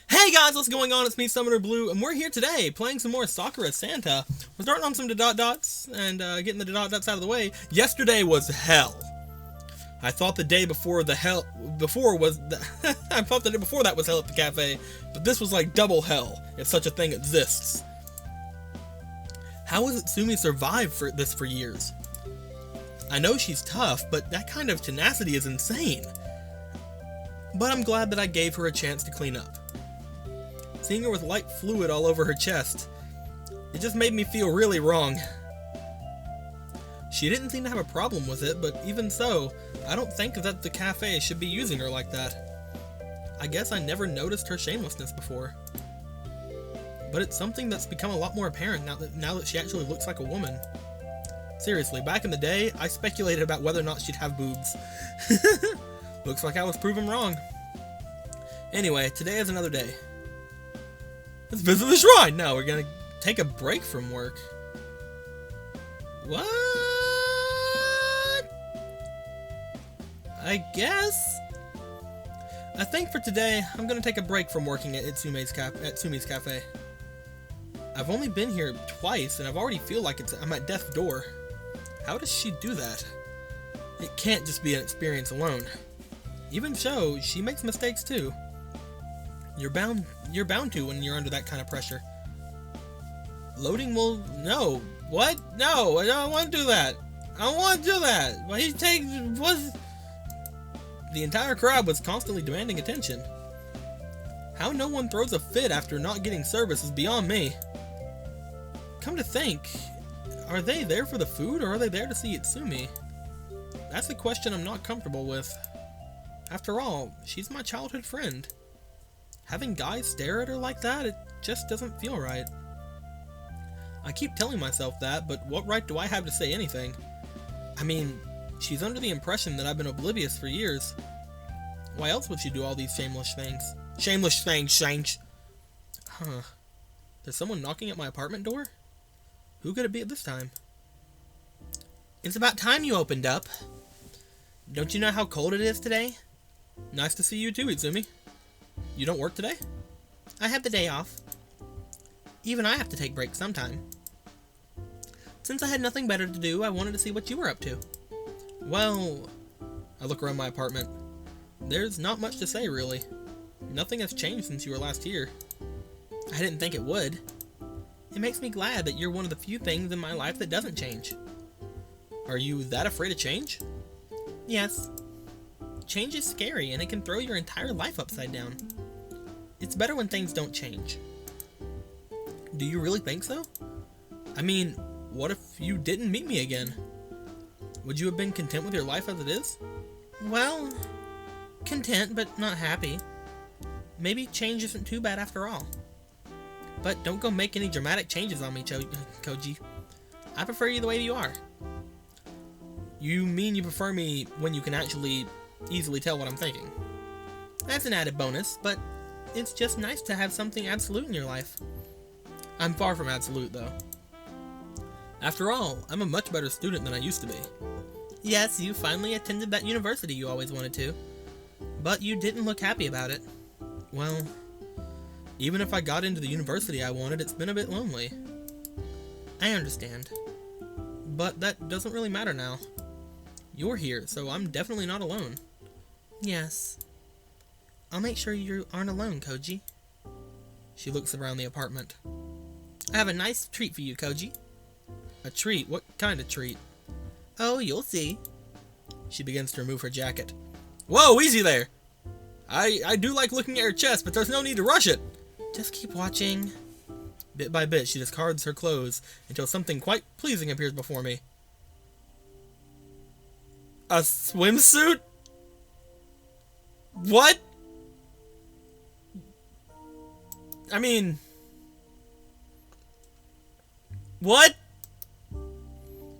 Hey guys, what's going on? It's me, Summoner Blue, and we're here today playing some more Sakura Santa. We're starting on some dot dots and getting the dot dots out of the way. Yesterday was hell. I thought the day before the hell was I thought the day before that was hell at the cafe, but this was like double hell if such a thing exists. How has Itsumi survived for years? I know she's tough, but that kind of tenacity is insane. But I'm glad that I gave her a chance to clean up. Seeing her with light fluid all over her chest, it just made me feel really wrong. She didn't seem to have a problem with it, but even so, I don't think that the cafe should be using her like that. I guess I never noticed her shamelessness before. But it's something that's become a lot more apparent now that she actually looks like a woman. Seriously, back in the day, I speculated about whether or not she'd have boobs. Looks like I was proven wrong. Anyway, today is another day. Let's visit the shrine! No, we're gonna take a break from work. What? I guess? I think for today, I'm gonna take a break from working at Sumi's Cafe. I've only been here twice, and I've already feel like I'm at death's door. How does she do that? It can't just be an experience alone. Even so, she makes mistakes too. You're bound to when you're under that kind of pressure. Loading will... No. What? No, I don't want to do that. I don't want to do that. Why he takes... What? The entire crowd was constantly demanding attention. How no one throws a fit after not getting service is beyond me. Come to think, are they there for the food or are they there to see Itsumi? That's a question I'm not comfortable with. After all, she's my childhood friend. Having guys stare at her like that, it just doesn't feel right. I keep telling myself that, but what right do I have to say anything? I mean, she's under the impression that I've been oblivious for years. Why else would she do all these shameless things? Shameless things. Huh. There's someone knocking at my apartment door? Who could it be at this time? It's about time you opened up. Don't you know how cold it is today? Nice to see you too, Itsumi. You don't work today? I have the day off. Even I have to take breaks sometime. Since I had nothing better to do, I wanted to see what you were up to. Well, I look around my apartment. There's not much to say, really. Nothing has changed since you were last here. I didn't think it would. It makes me glad that you're one of the few things in my life that doesn't change. Are you that afraid of change? Yes. Change is scary, and it can throw your entire life upside down. It's better when things don't change. Do you really think so? I mean, what if you didn't meet me again? Would you have been content with your life as it is? Well, content, but not happy. Maybe change isn't too bad after all. But don't go make any dramatic changes on me, Koji. I prefer you the way you are. You mean you prefer me when you can actually easily tell what I'm thinking? That's an added bonus, but it's just nice to have something absolute in your life. I'm far from absolute, though. After all, I'm a much better student than I used to be. Yes, you finally attended that university you always wanted to, but you didn't look happy about it. Well, even if I got into the university I wanted, it's been a bit lonely. I understand. But that doesn't really matter now. You're here, so I'm definitely not alone. Yes. I'll make sure you aren't alone, Koji. She looks around the apartment. I have a nice treat for you, Koji. A treat? What kind of treat? Oh, you'll see. She begins to remove her jacket. Whoa, easy there! I do like looking at her chest, but there's no need to rush it. Just keep watching. Bit by bit, she discards her clothes until something quite pleasing appears before me. A swimsuit? What? I mean... What?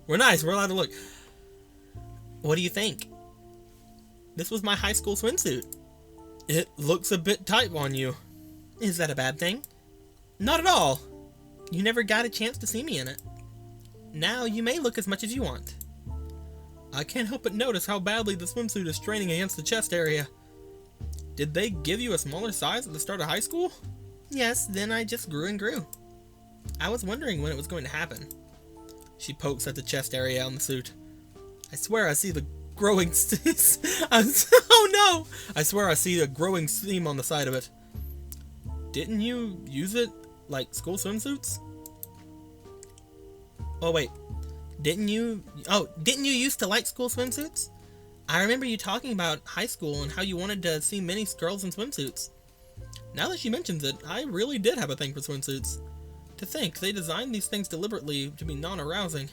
We're nice, we're allowed to look. What do you think? This was my high school swimsuit. It looks a bit tight on you. Is that a bad thing? Not at all. You never got a chance to see me in it. Now you may look as much as you want. I can't help but notice how badly the swimsuit is straining against the chest area. Did they give you a smaller size at the start of high school? Yes, then I just grew and grew. I was wondering when it was going to happen. She pokes at the chest area on the suit. I swear I see the growing oh no! I swear I see a growing seam on the side of it. Didn't you use it like school swimsuits? Oh wait. Didn't you used to like school swimsuits? I remember you talking about high school and how you wanted to see many girls in swimsuits. Now that she mentions it, I really did have a thing for swimsuits. To think, they designed these things deliberately to be non-arousing.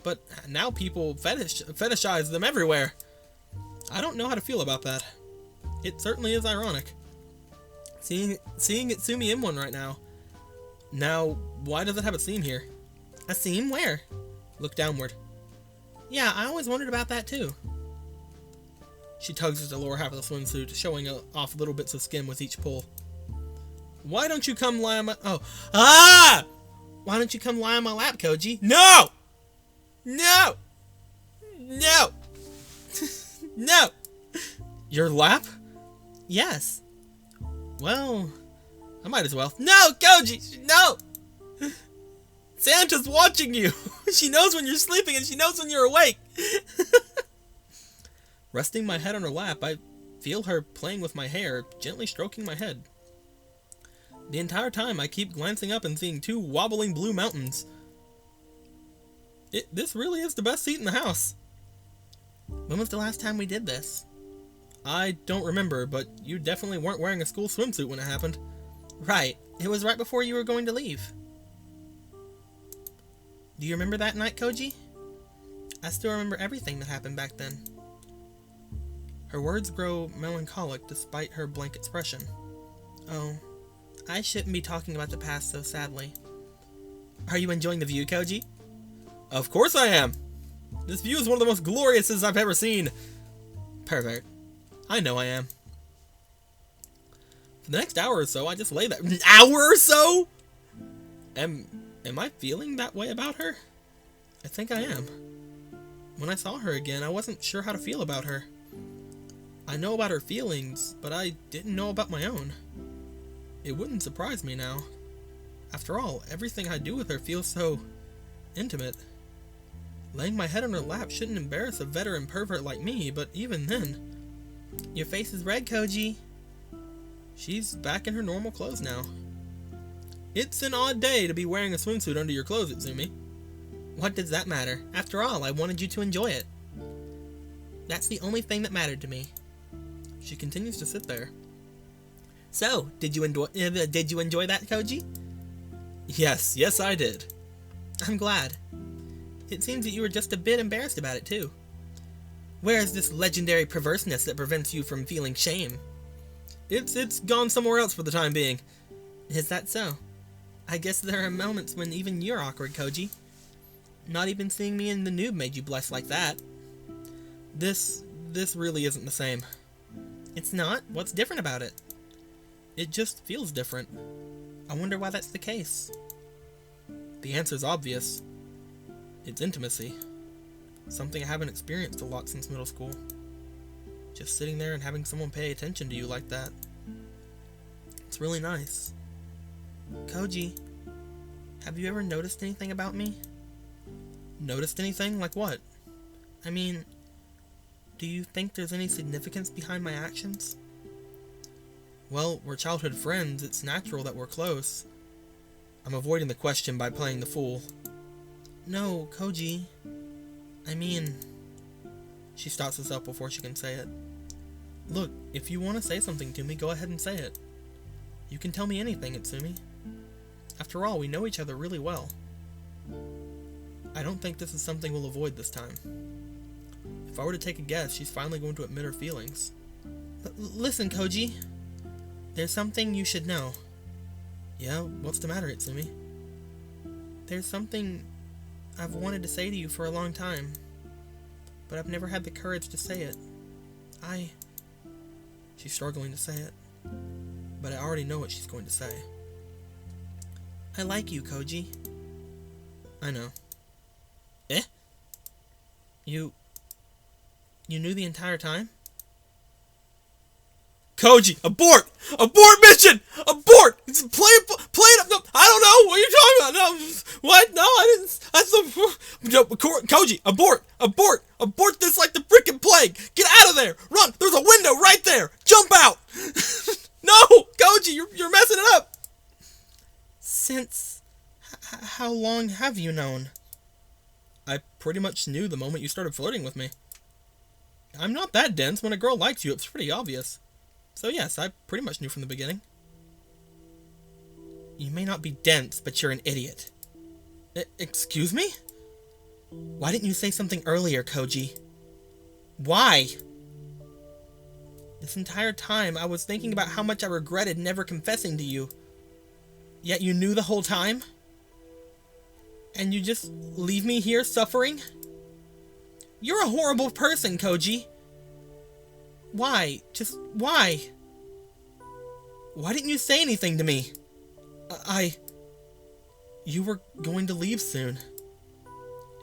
But now people fetishize them everywhere. I don't know how to feel about that. It certainly is ironic. Seeing Itsumi in one right now. Now, why does it have a seam here? A seam? Where? Look downward. Yeah, I always wondered about that too. She tugs at the lower half of the swimsuit, showing off little bits of skin with each pull. Why don't you come lie on my... Oh. Ah! Why don't you come lie on my lap, Koji? No! No! No! No! Your lap? Yes. Well, I might as well. No, Koji! No! Santa's watching you! She knows when you're sleeping and she knows when you're awake! Resting my head on her lap, I feel her playing with my hair, gently stroking my head. The entire time, I keep glancing up and seeing two wobbling blue mountains. This really is the best seat in the house. When was the last time we did this? I don't remember, but you definitely weren't wearing a school swimsuit when it happened. Right. It was right before you were going to leave. Do you remember that night, Koji? I still remember everything that happened back then. Her words grow melancholic despite her blank expression. Oh, I shouldn't be talking about the past so sadly. Are you enjoying the view, Koji? Of course I am! This view is one of the most glorious I've ever seen. Pervert. I know I am. For the next hour or so, I just lay there. An hour or so?! Am I feeling that way about her? I think I am. When I saw her again, I wasn't sure how to feel about her. I know about her feelings, but I didn't know about my own. It wouldn't surprise me now. After all, everything I do with her feels so intimate. Laying my head on her lap shouldn't embarrass a veteran pervert like me, but even then... Your face is red, Koji. She's back in her normal clothes now. It's an odd day to be wearing a swimsuit under your clothes, Itsumi. What does that matter? After all, I wanted you to enjoy it. That's the only thing that mattered to me. She continues to sit there. So, did you enjoy that, Koji? Yes, I did. I'm glad. It seems that you were just a bit embarrassed about it, too. Where is this legendary perverseness that prevents you from feeling shame? It's gone somewhere else for the time being. Is that so? I guess there are moments when even you're awkward, Koji. Not even seeing me in the nude made you blush like that. This really isn't the same. It's not? What's different about it? It just feels different. I wonder why that's the case. The answer's obvious. It's intimacy. Something I haven't experienced a lot since middle school. Just sitting there and having someone pay attention to you like that. It's really nice. Koji, have you ever noticed anything about me? Noticed anything? Like what? I mean, do you think there's any significance behind my actions? Well, we're childhood friends. It's natural that we're close. I'm avoiding the question by playing the fool. No, Koji. I mean... She stops herself before she can say it. Look, if you want to say something to me, go ahead and say it. You can tell me anything, Itsumi. After all, we know each other really well. I don't think this is something we'll avoid this time. If I were to take a guess, she's finally going to admit her feelings. Listen, Koji. There's something you should know. Yeah, what's the matter, Itsumi? There's something I've wanted to say to you for a long time, but I've never had the courage to say it. She's struggling to say it, but I already know what she's going to say. I like you, Koji. I know. Eh? You knew the entire time? Koji, abort! Abort mission! Abort! Play it up. No, I don't know. What are you talking about? No, what? No, I didn't. That's the Koji, abort! Abort! Abort this like the freaking plague! Get out of there! Run! There's a window right there! Jump out! No! Koji, you're messing it up! Since... how long have you known? I pretty much knew the moment you started flirting with me. I'm not that dense. When a girl likes you, it's pretty obvious. So yes, I pretty much knew from the beginning. You may not be dense, but you're an idiot. Excuse me? Why didn't you say something earlier, Koji? Why? This entire time, I was thinking about how much I regretted never confessing to you. Yet you knew the whole time? And you just leave me here suffering? You're a horrible person, Koji. Why? Just why? Why didn't you say anything to me? You were going to leave soon.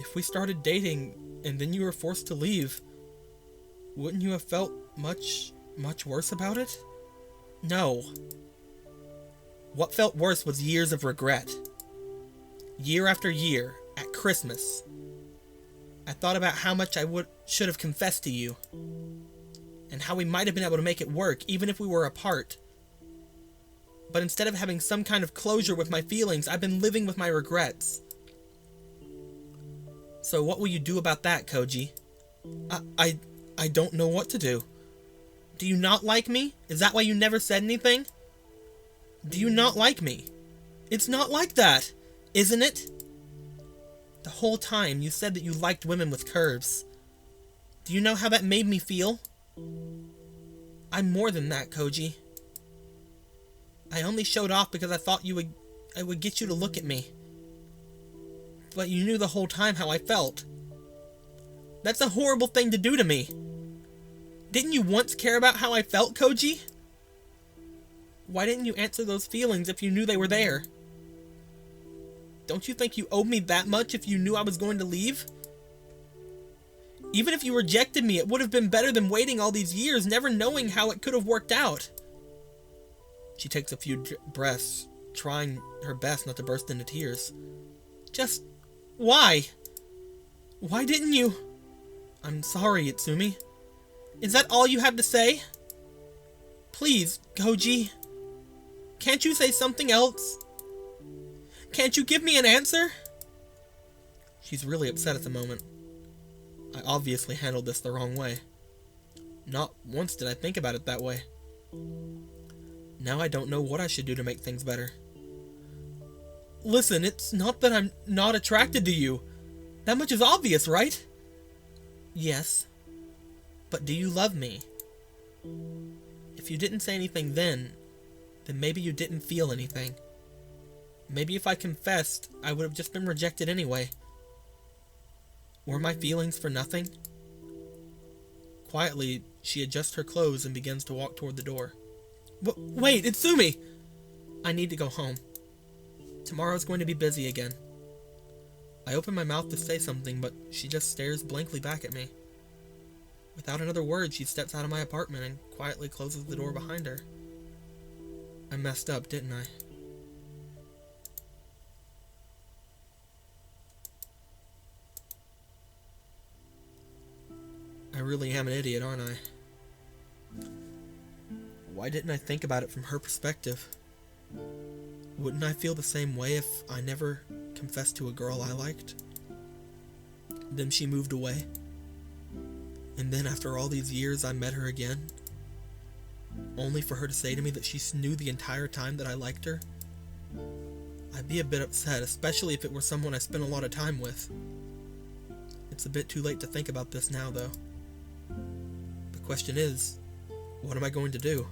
If we started dating and then you were forced to leave, wouldn't you have felt much worse about it? No. What felt worse was years of regret. Year after year, at Christmas, I thought about how much I should have confessed to you, and how we might have been able to make it work even if we were apart. But instead of having some kind of closure with my feelings, I've been living with my regrets. So what will you do about that, Koji? I don't know what to do. Do you not like me? Is that why you never said anything? Do you not like me? It's not like that, isn't it? The whole time you said that you liked women with curves. Do you know how that made me feel? I'm more than that, Koji. I only showed off because I thought I would get you to look at me. But you knew the whole time how I felt. That's a horrible thing to do to me. Didn't you once care about how I felt, Koji? Why didn't you answer those feelings if you knew they were there? Don't you think you owed me that much if you knew I was going to leave? Even if you rejected me, it would have been better than waiting all these years, never knowing how it could have worked out. She takes a few breaths, trying her best not to burst into tears. Just... why? Why didn't you? I'm sorry, Itsumi. Is that all you have to say? Please, Koji. Can't you say something else? Can't you give me an answer? She's really upset at the moment. I obviously handled this the wrong way. Not once did I think about it that way. Now I don't know what I should do to make things better. Listen, it's not that I'm not attracted to you. That much is obvious, right? Yes. But do you love me? If you didn't say anything then maybe you didn't feel anything. Maybe if I confessed, I would have just been rejected anyway. Were my feelings for nothing? Quietly, she adjusts her clothes and begins to walk toward the door. Wait, Itsumi! I need to go home. Tomorrow's going to be busy again. I open my mouth to say something, but she just stares blankly back at me. Without another word, she steps out of my apartment and quietly closes the door behind her. I messed up, didn't I? I really am an idiot, aren't I? Why didn't I think about it from her perspective? Wouldn't I feel the same way if I never confessed to a girl I liked? Then she moved away. And then after all these years I met her again, only for her to say to me that she knew the entire time that I liked her. I'd be a bit upset, especially if it were someone I spent a lot of time with. It's a bit too late to think about this now, though. The question is, what am I going to do?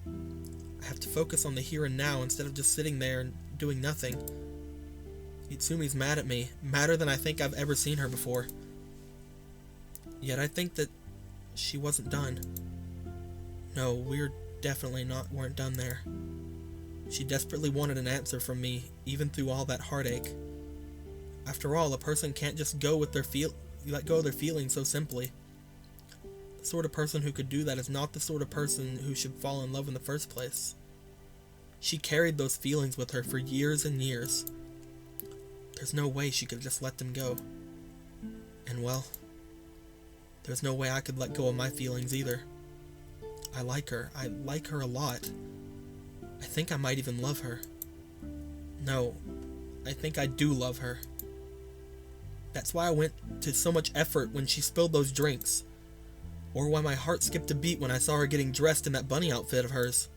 I have to focus on the here and now instead of just sitting there and doing nothing. Itsumi's mad at me, madder than I think I've ever seen her before. Yet I think that she wasn't done. No, we're definitely weren't done there. She desperately wanted an answer from me, even through all that heartache. After all, a person can't just let go of their feelings so simply. The The sort of person who could do that is not the sort of person who should fall in love in the first place. She carried those feelings with her for years and years. There's no way she could just let them go. And well, there's no way I could let go of my feelings either. I like her. I like her a lot. I think I might even love her. No, I think I do love her. That's why I went to so much effort when she spilled those drinks. Or why my heart skipped a beat when I saw her getting dressed in that bunny outfit of hers.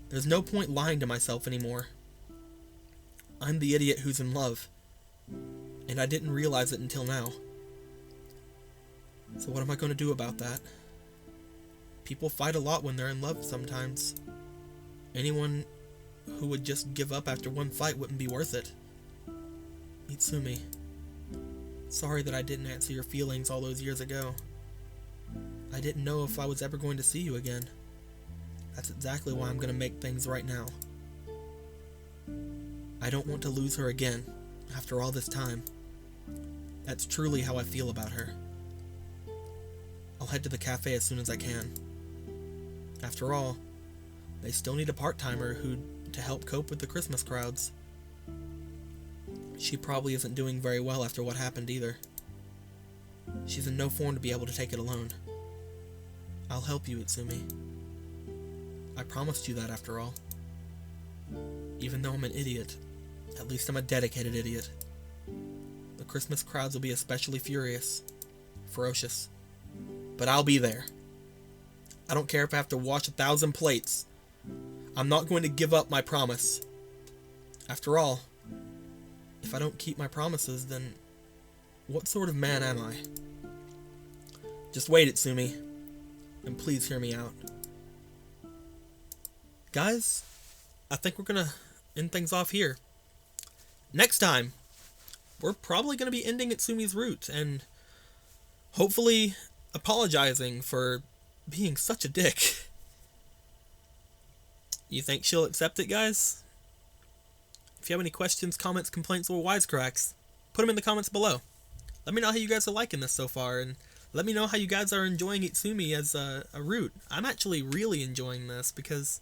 There's no point lying to myself anymore. I'm the idiot who's in love. And I didn't realize it until now. So what am I going to do about that? People fight a lot when they're in love sometimes. Anyone who would just give up after one fight wouldn't be worth it. Mitsumi, sorry that I didn't answer your feelings all those years ago. I didn't know if I was ever going to see you again. That's exactly why I'm going to make things right now. I don't want to lose her again, after all this time. That's truly how I feel about her. I'll head to the cafe as soon as I can. After all, they still need a part-timer to help cope with the Christmas crowds. She probably isn't doing very well after what happened either. She's in no form to be able to take it alone. I'll help you, Itsumi. I promised you that after all. Even though I'm an idiot, at least I'm a dedicated idiot. The Christmas crowds will be especially ferocious. But I'll be there. I don't care if I have to wash 1,000 plates. I'm not going to give up my promise. After all, if I don't keep my promises, then what sort of man am I? Just wait, Itsumi, and please hear me out. Guys, I think we're gonna end things off here. Next time, we're probably gonna be ending Itsumi's route and hopefully apologizing for being such a dick. You think she'll accept it, guys? If you have any questions, comments, complaints, or wisecracks, put them in the comments below. Let me know how you guys are liking this so far, and let me know how you guys are enjoying Itsumi as a route. I'm actually really enjoying this because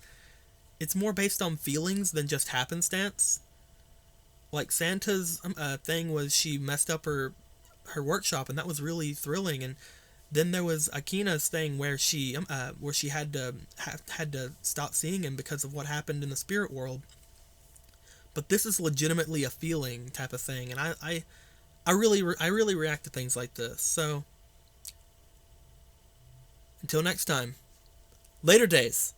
it's more based on feelings than just happenstance. Like Santa's thing was she messed up her workshop, and that was really thrilling. And then there was Akina's thing where she had to stop seeing him because of what happened in the spirit world. But this is legitimately a feeling type of thing, and I really react to things like this. So until next time, later days.